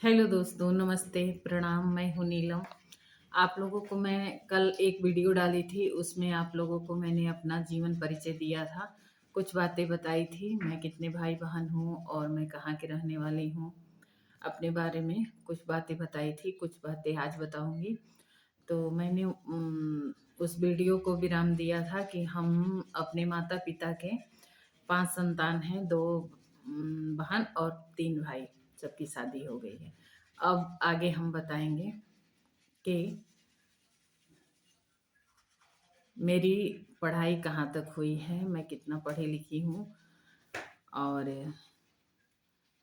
Hello दोस्तों, नमस्ते, प्रणाम। मैं हूँ नीलम। आप लोगों को मैं कल एक वीडियो डाली थी, उसमें आप लोगों को मैंने अपना जीवन परिचय दिया था। कुछ बातें बताई थी, मैं कितने भाई बहन हूँ और मैं कहाँ की रहने वाली हूँ। अपने बारे में कुछ बातें बताई थी, कुछ बातें आज बताऊँगी। तो मैंने उस वीडियो को विराम दिया था कि हम अपने माता-पिता के 5 संतान हैं, 2 बहन और 3 भाई, सबकी शादी हो गई है। अब आगे हम बताएँगे कि मेरी पढ़ाई कहाँ तक हुई है, मैं कितना पढ़ी-लिखी हूँ और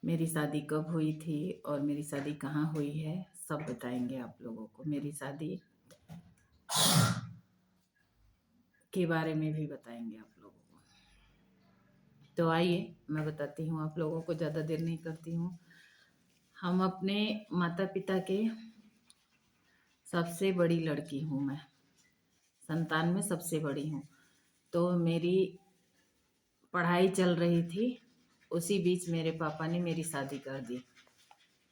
मेरी शादी कब हुई थी और मेरी शादी कहाँ हुई है, सब बताएँगे आप लोगों को। मेरी शादी के बारे में भी बताएँगे आप लोगों को। तो आइए, मैं बताती हूँ आप लोगों को, ज़्यादा देर नहीं करती हूँ। हम अपने माता-पिता के सबसे बड़ी लड़की हूँ मैं, संतान में सबसे बड़ी हूँ। तो मेरी पढ़ाई चल रही थी, उसी बीच मेरे पापा ने मेरी शादी कर दी।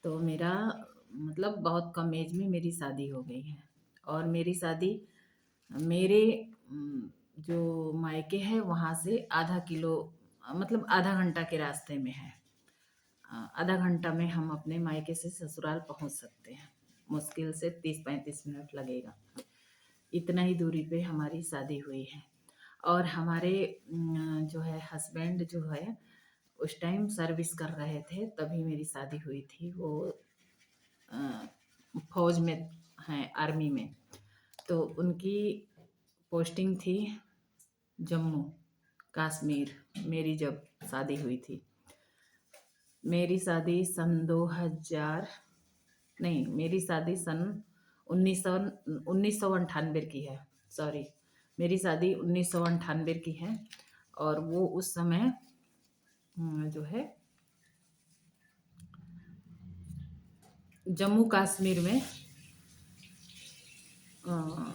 तो मेरा मतलब बहुत कम एज में मेरी शादी हो गई है और मेरी शादी मेरे जो मायके है वहाँ से आधा किलो मतलब आधा घंटा के रास्ते में है। आधा घंटा में हम अपने मायके से ससुराल पहुँच सकते हैं। मुश्किल से 30-35 मिनट लगेगा। इतना ही दूरी पे हमारी शादी हुई है और हमारे जो है हस्बैंड जो है उस टाइम सर्विस कर रहे थे, तभी मेरी शादी हुई थी। वो फौज में हैं, आर्मी में। तो उनकी पोस्टिंग थी जम्मू कश्मीर, मेरी जब शादी हुई थी। मेरी शादी सन 2000 नहीं, मेरी शादी सन 1998 की है। सॉरी, मेरी शादी 1998 की है और वो उस समय जो है जम्मू कश्मीर में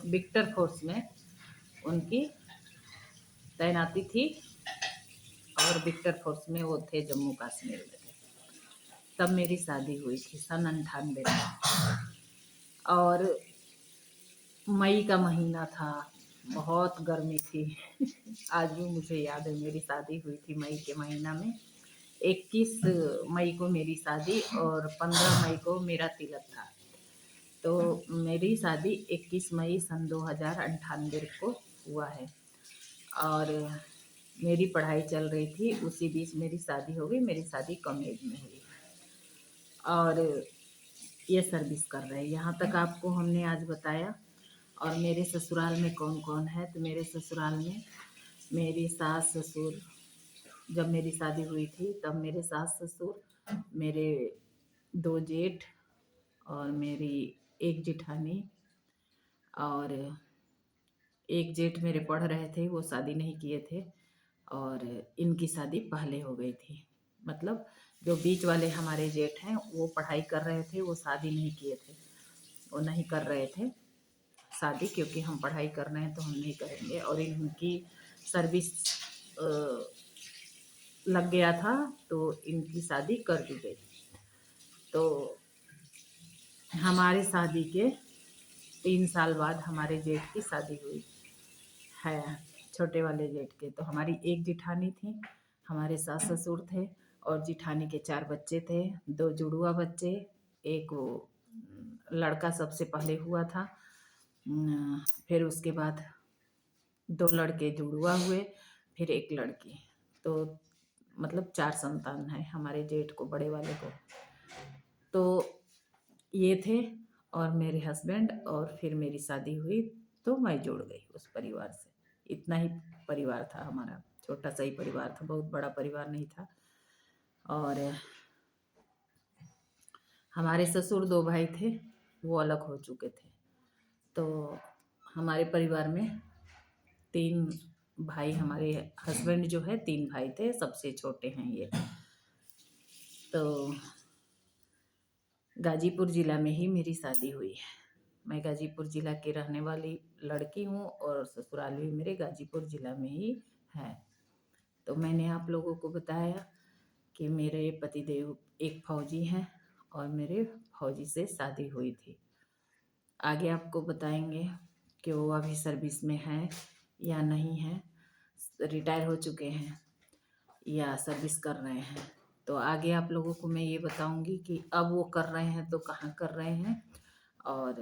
विक्टर फोर्स में उनकी तैनाती थी और विक्टर फोर्स में वो थे, जम्मू कश्मीर में थे। तब मेरी शादी हुई थी सन 98 में और मई का महीना था, बहुत गर्मी थी। आज भी मुझे याद है, मेरी शादी हुई थी मई के महीना में। 21 मई को मेरी शादी और 15 मई को मेरा तिलक था। तो मेरी शादी 21 मई सन 2098 को हुआ है और मेरी पढ़ाई चल रही थी, उसी बीच मेरी शादी हो गई। मेरी शादी कम एज में हुई और ये सर्विस कर रहे हैं। यहाँ तक आपको हमने आज बताया। और मेरे ससुराल में कौन कौन है, तो मेरे ससुराल में मेरी सास ससुर, जब मेरी शादी हुई थी तब मेरे सास ससुर, मेरे 2 जेठ और मेरी 1 जेठानी और 1 जेठ मेरे पढ़ रहे थे, वो शादी नहीं किए थे और इनकी शादी पहले हो गई थी। मतलब जो बीच वाले हमारे जेठ हैं वो पढ़ाई कर रहे थे, वो शादी नहीं किए थे, वो नहीं कर रहे थे शादी, क्योंकि हम पढ़ाई कर रहे हैं तो हम नहीं करेंगे। और इनकी सर्विस लग गया था तो इनकी शादी कर दी गई। तो हमारे शादी के 3 साल बाद हमारे जेठ की शादी हुई है, छोटे वाले जेठ के। तो हमारी 1 जेठानी थी, हमारे सास ससुर थे और जेठानी के 4 बच्चे थे, 2 जुड़वा बच्चे, 1 वो लड़का सबसे पहले हुआ था। फिर उसके बाद 2 लड़के जुड़वा हुए, फिर 1 लड़की। तो मतलब 4 संतान हैं हमारे जेठ को, बड़े वाले को। तो ये थे और मेरे हस्बैंड, और फिर मेरी शादी हुई तो मैं जुड़ गई उस परिवार से। इतना ही परिवार था हमारा, छोटा सा ही परिवार था, बहुत बड़ा परिवार नहीं था। और हमारे ससुर 2 भाई थे, वो अलग हो चुके थे। तो हमारे परिवार में 3 भाई, हमारे हस्बैंड जो है 3 भाई थे, सबसे छोटे हैं ये। तो गाजीपुर ज़िला में ही मेरी शादी हुई है। मैं गाजीपुर ज़िला की रहने वाली लड़की हूँ और ससुराल भी मेरे गाजीपुर ज़िला में ही है। तो मैंने आप लोगों को बताया कि मेरे पतिदेव एक फौजी हैं और मेरे फौजी से शादी हुई थी। आगे आपको बताएंगे कि वो अभी सर्विस में हैं या नहीं हैं, रिटायर हो चुके हैं या सर्विस कर रहे हैं। तो आगे आप लोगों को मैं ये बताऊंगी कि अब वो कर रहे हैं तो कहाँ कर रहे हैं, और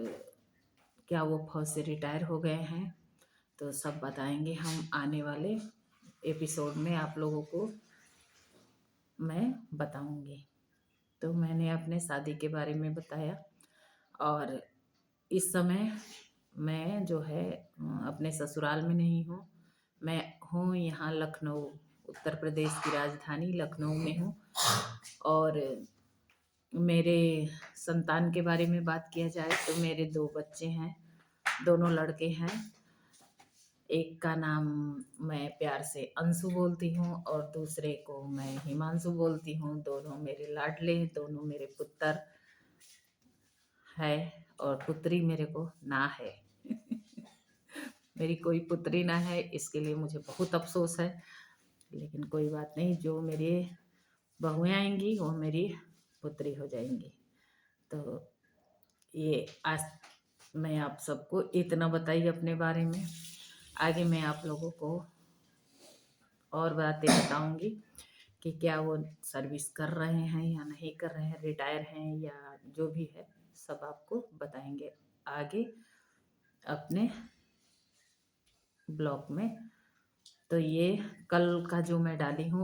क्या वो फौज से रिटायर हो गए हैं, तो सब बताएंगे हम आने वाले एपिसोड में आप लोगों को मैं बताऊंगी। तो मैंने अपने शादी के बारे में बताया, और इस समय मैं जो है अपने ससुराल में नहीं हूँ। मैं हूँ यहाँ लखनऊ, उत्तर प्रदेश की राजधानी लखनऊ में हूँ। और मेरे संतान के बारे में बात किया जाए तो मेरे 2 बच्चे हैं, दोनों लड़के हैं। एक का नाम मैं प्यार से अंशु बोलती हूँ और दूसरे को मैं हिमांशु बोलती हूँ। दोनों मेरे लाडले, दोनों मेरे पुत्र है, और पुत्री मेरे को ना है। मेरी कोई पुत्री ना है, इसके लिए मुझे बहुत अफसोस है, लेकिन कोई बात नहीं, जो मेरी बहुएं आएंगी वो मेरी पुत्री हो जाएंगी। तो ये आज मैं आप सबको इतना बताई अपने बारे में। आगे मैं आप लोगों को और बातें बताऊंगी कि क्या वो सर्विस कर रहे हैं या नहीं कर रहे हैं, रिटायर हैं या जो भी है, सब आपको बताएंगे आगे अपने ब्लॉग में। तो ये कल का जो मैं डाली हूँ